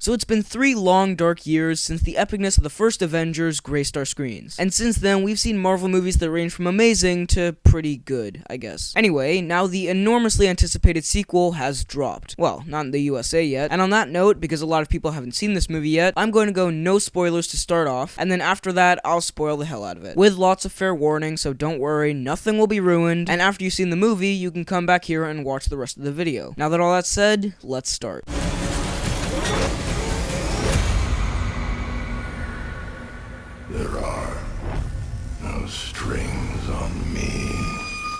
So it's been 3 long, dark years since the epicness of the first Avengers graced our screens. And since then, we've seen Marvel movies that range from amazing to pretty good, I guess. Anyway, now the enormously anticipated sequel has dropped. Well, not in the USA yet. And on that note, because a lot of people haven't seen this movie yet, I'm going to go no spoilers to start off, and then after that, I'll spoil the hell out of it. With lots of fair warning, so don't worry, nothing will be ruined, and after you've seen the movie, you can come back here and watch the rest of the video. Now that all that's said, let's start. There are no strings on me.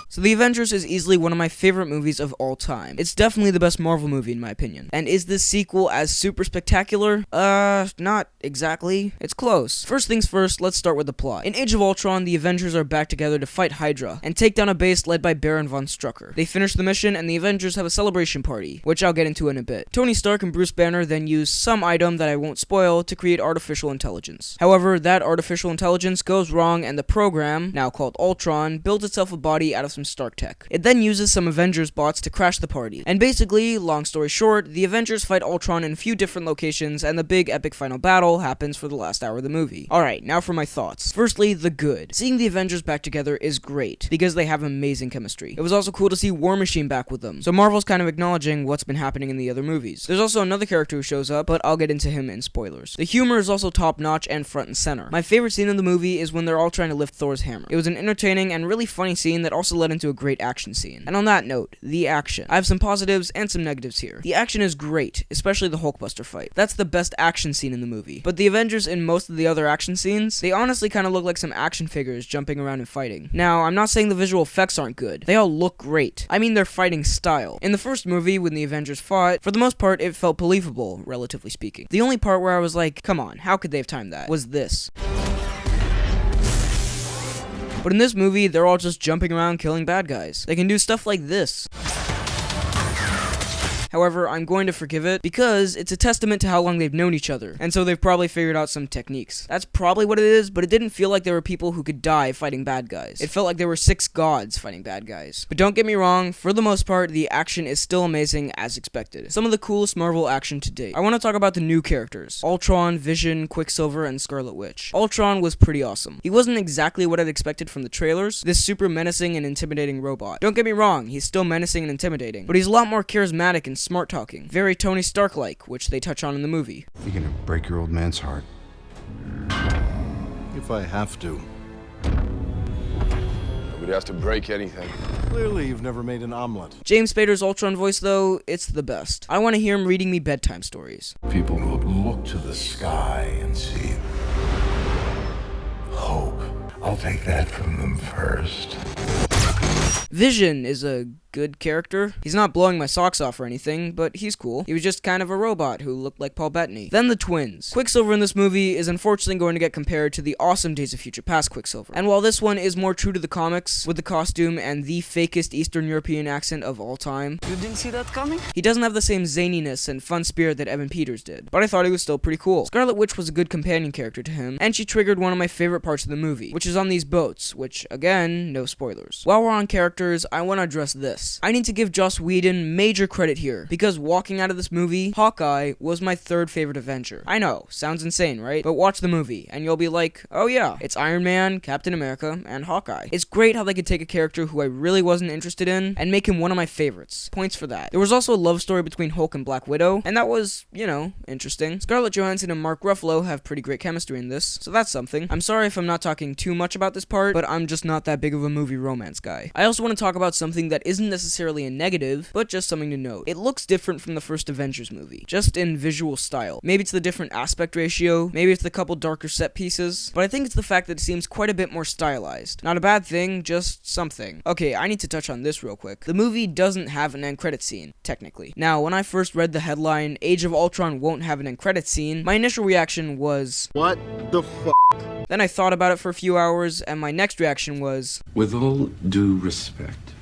So The Avengers is easily one of my favorite movies of all time. It's definitely the best Marvel movie in my opinion. And is this sequel as super spectacular? Not exactly. It's close. First things first, let's start with the plot. In Age of Ultron, the Avengers are back together to fight Hydra and take down a base led by Baron von Strucker. They finish the mission and the Avengers have a celebration party, which I'll get into in a bit. Tony Stark and Bruce Banner then use some item that I won't spoil to create artificial intelligence. However, that artificial intelligence goes wrong and the program, now called Ultron, builds itself a body out of some Stark tech. It then uses some Avengers bots to crash the party. And basically, long story short, the Avengers fight Ultron in a few different locations and the big epic final battle happens for the last hour of the movie. Alright, now for my thoughts. Firstly, the good. Seeing the Avengers back together is great, because they have amazing chemistry. It was also cool to see War Machine back with them, so Marvel's kind of acknowledging what's been happening in the other movies. There's also another character who shows up, but I'll get into him in spoilers. The humor is also top-notch and front and center. My favorite scene in the movie is when they're all trying to lift Thor's hammer. It was an entertaining and really funny scene that also led into a great action scene. And on that note, the action. I have some positives and some negatives here. The action is great, especially the Hulkbuster fight. That's the best action scene in the movie. But the Avengers in most of the other action scenes, they honestly kind of look like some action figures jumping around and fighting. Now, I'm not saying the visual effects aren't good. They all look great. I mean their fighting style. In the first movie, when the Avengers fought, for the most part, it felt believable, relatively speaking. The only part where I was like, come on, how could they have timed that? Was this. But in this movie, they're all just jumping around killing bad guys. They can do stuff like this. However, I'm going to forgive it because it's a testament to how long they've known each other, and so they've probably figured out some techniques. That's probably what it is, but it didn't feel like there were people who could die fighting bad guys. It felt like there were 6 gods fighting bad guys. But don't get me wrong, for the most part, the action is still amazing as expected. Some of the coolest Marvel action to date. I want to talk about the new characters. Ultron, Vision, Quicksilver, and Scarlet Witch. Ultron was pretty awesome. He wasn't exactly what I'd expected from the trailers, this super menacing and intimidating robot. Don't get me wrong, he's still menacing and intimidating, but he's a lot more charismatic and smart talking. Very Tony Stark-like, which they touch on in the movie. You're gonna break your old man's heart. If I have to. Nobody has to break anything. Clearly, you've never made an omelet. James Spader's Ultron voice, though, it's the best. I want to hear him reading me bedtime stories. People will look to the sky and see hope. I'll take that from them first. Vision is a good character. He's not blowing my socks off or anything, but he's cool. He was just kind of a robot who looked like Paul Bettany. Then the twins. Quicksilver in this movie is unfortunately going to get compared to the awesome Days of Future Past Quicksilver. And while this one is more true to the comics, with the costume and the fakest Eastern European accent of all time, You didn't see that coming? he doesn't have the same zaniness and fun spirit that Evan Peters did, but I thought he was still pretty cool. Scarlet Witch was a good companion character to him, and she triggered one of my favorite parts of the movie, which is on these boats, which, again, no spoilers. While we're on characters, I want to address this. I need to give Joss Whedon major credit here, because walking out of this movie, Hawkeye was my 3rd favorite Avenger. I know, sounds insane, right? But watch the movie, and you'll be like, oh yeah, it's Iron Man, Captain America, and Hawkeye. It's great how they could take a character who I really wasn't interested in, and make him one of my favorites. Points for that. There was also a love story between Hulk and Black Widow, and that was, you know, interesting. Scarlett Johansson and Mark Ruffalo have pretty great chemistry in this, so that's something. I'm sorry if I'm not talking too much about this part, but I'm just not that big of a movie romance guy. I also want to talk about something that isn't necessarily a negative, but just something to note. It looks different from the first Avengers movie, just in visual style. Maybe it's the different aspect ratio, maybe it's the couple darker set pieces, but I think it's the fact that it seems quite a bit more stylized. Not a bad thing, just something. Okay, I need to touch on this real quick. The movie doesn't have an end credit scene, technically. Now, when I first read the headline, Age of Ultron won't have an end credit scene, my initial reaction was, What the f***? Then I thought about it for a few hours, and my next reaction was, With all due respect,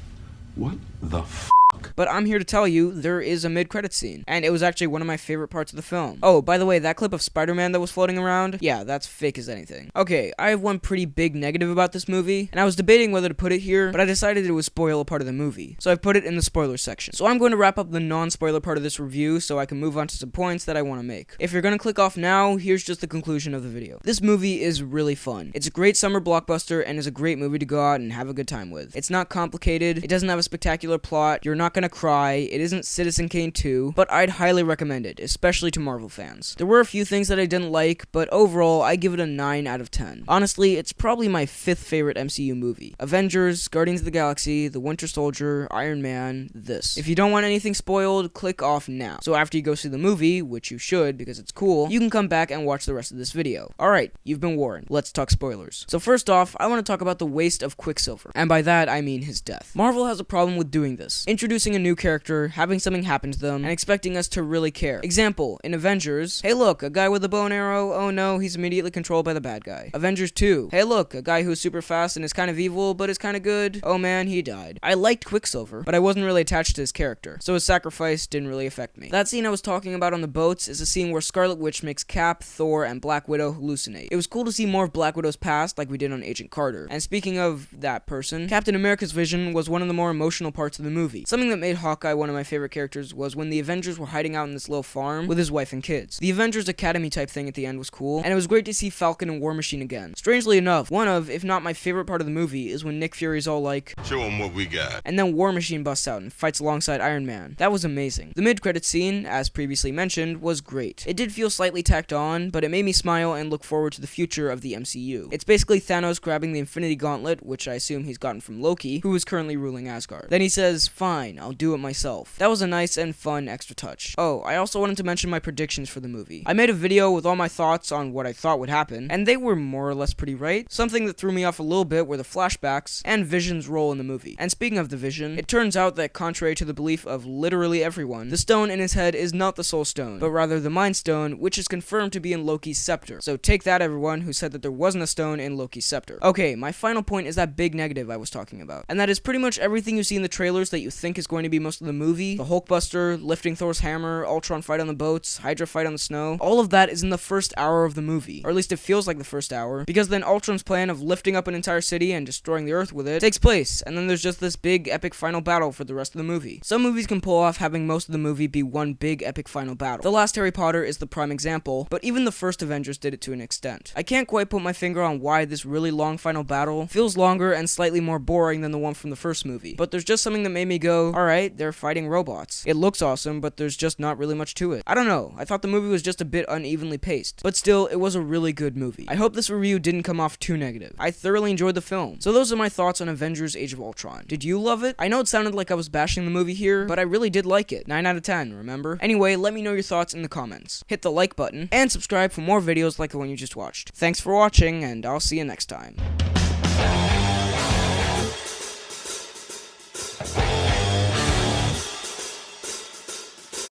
what the f***? but I'm here to tell you there is a mid-credit scene, and it was actually one of my favorite parts of the film. Oh, by the way, that clip of Spider-Man that was floating around, yeah, that's fake as anything. Okay, I have one pretty big negative about this movie, and I was debating whether to put it here, but I decided it would spoil a part of the movie, so I've put it in the spoiler section. So I'm going to wrap up the non-spoiler part of this review so I can move on to some points that I want to make. If you're gonna click off now, here's just the conclusion of the video. This movie is really fun. It's a great summer blockbuster and is a great movie to go out and have a good time with. It's not complicated, it doesn't have a spectacular plot, you're not gonna cry, it isn't Citizen Kane 2, but I'd highly recommend it, especially to Marvel fans. There were a few things that I didn't like, but overall, I give it a 9 out of 10. Honestly, it's probably my 5th favorite MCU movie. Avengers, Guardians of the Galaxy, The Winter Soldier, Iron Man, this. If you don't want anything spoiled, click off now. So after you go see the movie, which you should because it's cool, you can come back and watch the rest of this video. Alright, you've been warned. Let's talk spoilers. So first off, I want to talk about the waste of Quicksilver. And by that, I mean his death. Marvel has a problem with doing this. Introducing a new character, having something happen to them, and expecting us to really care. Example, in Avengers, hey look, a guy with a bow and arrow, oh no, he's immediately controlled by the bad guy. Avengers 2, hey look, a guy who's super fast and is kind of evil, but is kind of good, oh man, he died. I liked Quicksilver, but I wasn't really attached to his character, so his sacrifice didn't really affect me. That scene I was talking about on the boats is a scene where Scarlet Witch makes Cap, Thor, and Black Widow hallucinate. It was cool to see more of Black Widow's past, like we did on Agent Carter. And speaking of that person, Captain America's vision was one of the more emotional parts of the movie. Something that made Hawkeye one of my favorite characters was when the Avengers were hiding out in this little farm with his wife and kids. The Avengers Academy type thing at the end was cool, and it was great to see Falcon and War Machine again. Strangely enough, one of, if not my favorite part of the movie, is when Nick Fury's all like, Show him what we got. and then War Machine busts out and fights alongside Iron Man. That was amazing. The mid-credit scene, as previously mentioned, was great. It did feel slightly tacked on, but it made me smile and look forward to the future of the MCU. It's basically Thanos grabbing the Infinity Gauntlet, which I assume he's gotten from Loki, who is currently ruling Asgard. Then he says, fine, I'll do it myself. That was a nice and fun extra touch. Oh, I also wanted to mention my predictions for the movie. I made a video with all my thoughts on what I thought would happen, and they were more or less pretty right. Something that threw me off a little bit were the flashbacks and Vision's role in the movie. And speaking of the Vision, it turns out that contrary to the belief of literally everyone, the stone in his head is not the Soul Stone, but rather the Mind Stone, which is confirmed to be in Loki's scepter. So take that, everyone who said that there wasn't a stone in Loki's scepter. Okay, my final point is that big negative I was talking about. And that is pretty much everything you see in the trailers that you think is going to be most of the movie. The Hulkbuster, lifting Thor's hammer, Ultron fight on the boats, Hydra fight on the snow. All of that is in the first hour of the movie. Or at least it feels like the first hour. Because then Ultron's plan of lifting up an entire city and destroying the Earth with it takes place. And then there's just this big epic final battle for the rest of the movie. Some movies can pull off having most of the movie be one big epic final battle. The last Harry Potter is the prime example, but even the first Avengers did it to an extent. I can't quite put my finger on why this really long final battle feels longer and slightly more boring than the one from the first movie, but there's just something that made me go, alright, they're fighting robots. It looks awesome, but there's just not really much to it. I don't know, I thought the movie was just a bit unevenly paced, but still, it was a really good movie. I hope this review didn't come off too negative. I thoroughly enjoyed the film. So those are my thoughts on Avengers Age of Ultron. Did you love it? I know it sounded like I was bashing the movie here, but I really did like it. 9 out of 10, remember? Anyway, let me know your thoughts in the comments. Hit the like button, and subscribe for more videos like the one you just watched. Thanks for watching, and I'll see you next time.